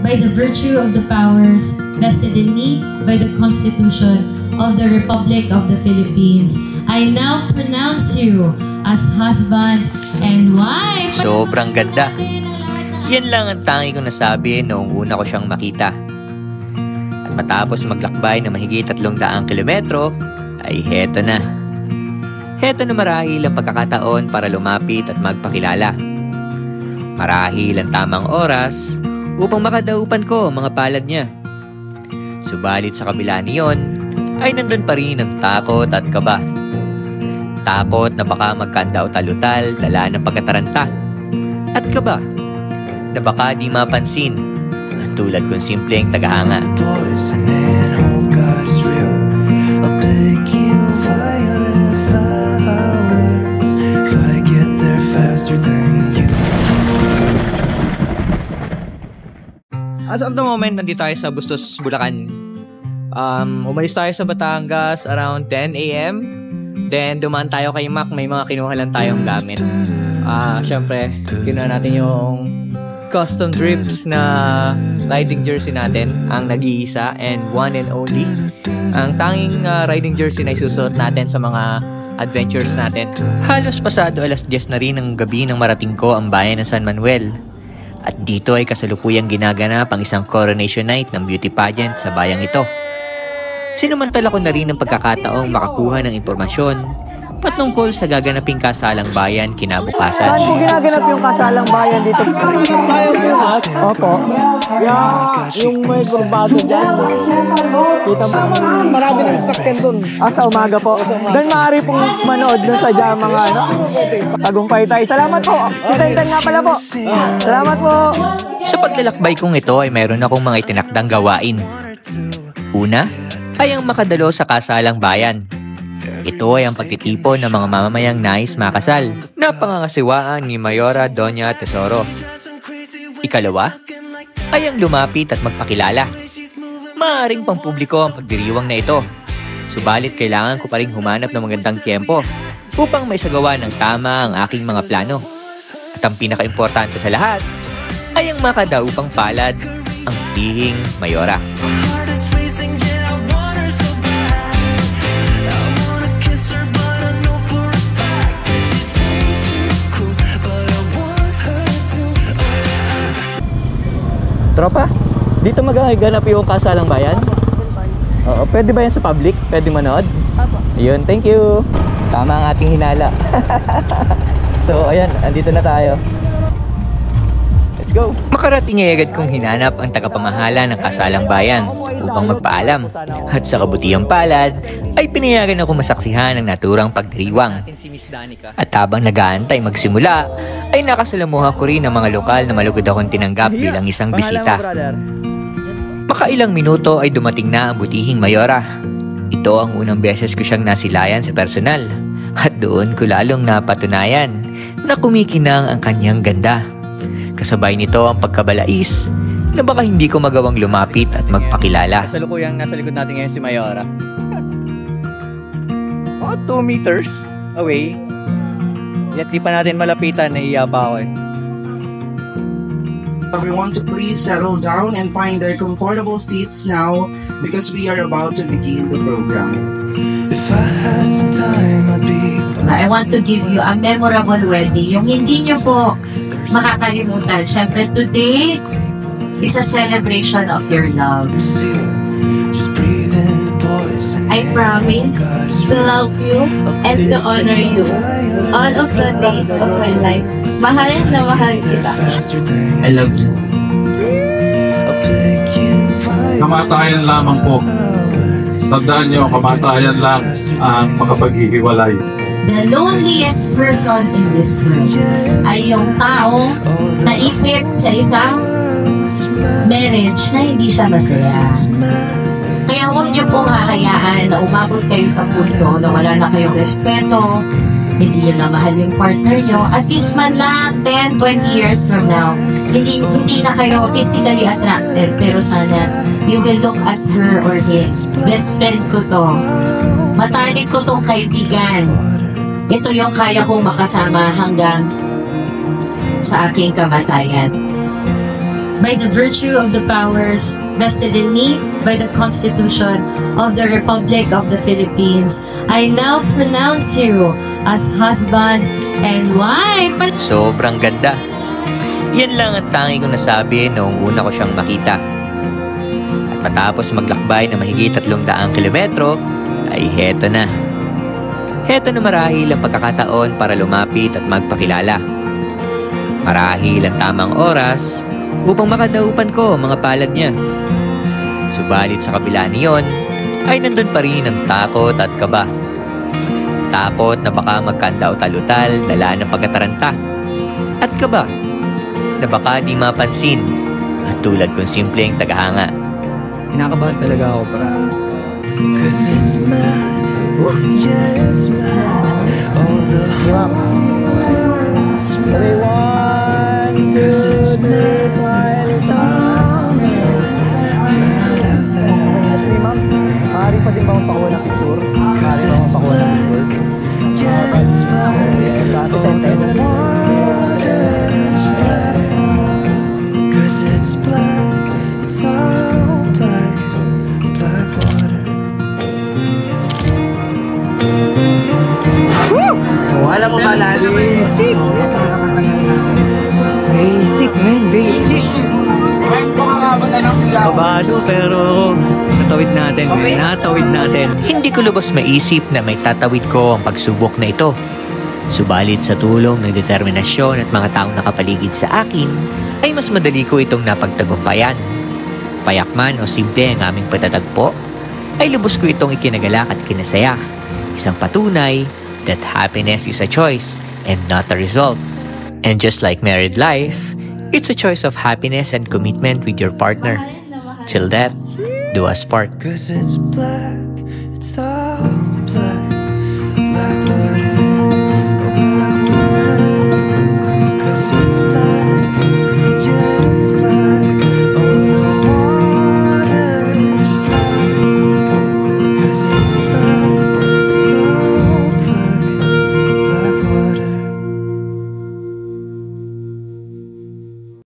by the virtue of the powers vested in me by the Constitution of the Republic of the Philippines, I now pronounce you as husband and wife. Sobrang ganda. Yan lang ang tangi kong nasabi noong una ko siyang makita. At matapos maglakbay na mahigit 300 kilometro, ay heto na. Heto na marahil ang pagkakataon para lumapit at magpakilala. Marahil ang tamang oras upang makadaupan ko ang mga palad niya. Subalit sa kabila niyon, ay nandun pa rin ang takot at kaba. Takot na baka magkanda o talutal, dala ng pagkataranta. At kaba, na baka di mapansin, tulad kong simpleng tagahanga. As of the moment, nandito tayo sa Bustos, Bulacan. Umalis tayo sa Batangas around 10 a.m. Then, dumaan tayo kay Mac. May mga kinuha lang tayong gamit. Siyempre, kinuha natin yung custom drips na riding jersey natin. Ang nag-iisa and one and only. Ang tanging riding jersey na isusuot natin sa mga adventures natin. Halos pasado 10:00 na rin ng gabi nang marating ko ang bayan ng San Manuel. At dito ay kasalukuyang ginaganap ang isang coronation night ng beauty pageant sa bayang ito. Sinumantala ko na rin ang pagkakataong makakuha ng impormasyon patungkol sa gaganaping kasalang bayan kinabukasan. Saan po ginaganap yung kasalang bayan dito? Opo. Yung may gurbado dyan. Kita mo? Marami ng sakyan dun. Sa umaga po. Doon maaari pong manood dun sa dyan mga tagumpay tayo. Salamat po. Kita-itan nga pala po. Salamat po. Sa paglalakbay kong ito ay mayroon akong mga itinakdang gawain. Una ay ang makadalo sa kasalang bayan. Ito ay ang pagtitipon ng mga mamamayang nais makasal na pangangasiwaan ni Mayora Doña Tesoro. Ikalawa ay ang lumapit at magpakilala. Maaaring pampubliko ang pagdiriwang na ito. Subalit kailangan ko pa rin humanap ng magandang tiyempo upang maisagawa ng tama ang aking mga plano. At ang pinaka-importante sa lahat ay ang makadaupang palad, ang tihing Mayora. Tropa, dito magaganap yung kasalang bayan? Oo, pwede ba yan sa public? Pwede manood? Apo. Ayun, thank you. Tama ang ating hinala. So, ayan, andito na tayo. Let's go. Makarating ay agad kong hinanap ang tagapamahala ng kasalang bayan upang magpaalam. At sa kabutihang palad, ay pinayagan ako masaksihan ang naturang pagdiriwang. At habang nag-aantay magsimula, ay nakasalamuha ko rin ang mga lokal na malugod akong tinanggap bilang isang bisita. Makailang minuto ay dumating na ang butihing Mayora. Ito ang unang beses ko siyang nasilayan sa personal. At doon ko lalong napatunayan na kumikinang ang kanyang ganda. Kasabay nito ang pagkabalais na baka hindi ko magawang lumapit at magpakilala. Kasalukuyang nasa likod natin ngayon si Mayora. 2 meters away. Yet di pa natin malapitan, naiiya pa ako eh. Everyone to please settle down and find their comfortable seats now because we are about to begin the program. If I had some time, I'd be I want to give you a memorable wedding. Yung hindi nyo po makakalimutan. Siyempre, today is a celebration of your love. just breathing the voice. I promise to love you and to honor you all of the days of my life. Mahal na mahal kita. I love you. Kamatayan lamang po. Tandaan nyo, kamatayan lang ang makapaghihiwalay. The loneliest person in this world ay yung taong naipit sa isang marriage na hindi siya masaya. Kaya huwag niyo pong hahayaan na umabot kayo sa punto na wala na kayong respeto, hindi niyo na mahal yung partner niyo. At least man lang 10, 20 years from now, hindi na kayo physically attracted, pero sana you will look at her or him. Best friend ko to. Matalik ko tong kaibigan. Ito yung kaya kong makasama hanggang sa aking kamatayan. by the virtue of the powers vested in me by the Constitution of the Republic of the Philippines, I now pronounce you as husband and wife. Sobrang ganda. Yan lang ang tangi kong nasabi noong una ko siyang makita. At matapos maglakbay na mahigit 300 kilometro, ay heto na. Heto na marahil ang pagkakataon para lumapit at magpakilala. Marahil ang tamang oras upang makadaupan ko ang mga palad niya. Subalit sa kabila niyon, ay nandun pa rin ang takot at kaba. Takot na baka magkanda-utal-utal dala ng pagkataranta. At kaba na baka di mapansin at tulad kong simpleng tagahanga. Kinakabahan talaga ako, para. Cause it's mad, yeah it's mad. All the hearts mad. Cause it's mad, it's all mad. It's mad out there. Maaari pa din ba mapakuha ng picture? Cause it's black, yeah it's black. All the water's black. Cause it's black, it's all black. Black water. Alam mo ba, Lali? Basic, man. Basic. Kabado, pero natawid natin. Natawid natin. Hindi ko lubos maisip na may tatawid ko ang pagsubok na ito. Subalit sa tulong ng determinasyon at mga taong nakapaligid sa akin, ay mas madali ko itong napagtagumpayan. Payakman o simple ang aming patatagpo, ay lubos ko itong ikinagalak at kinasaya. Isang patunay that happiness is a choice and not a result. And just like married life, it's a choice of happiness and commitment with your partner. Till death do us part. Cause it's black, it's all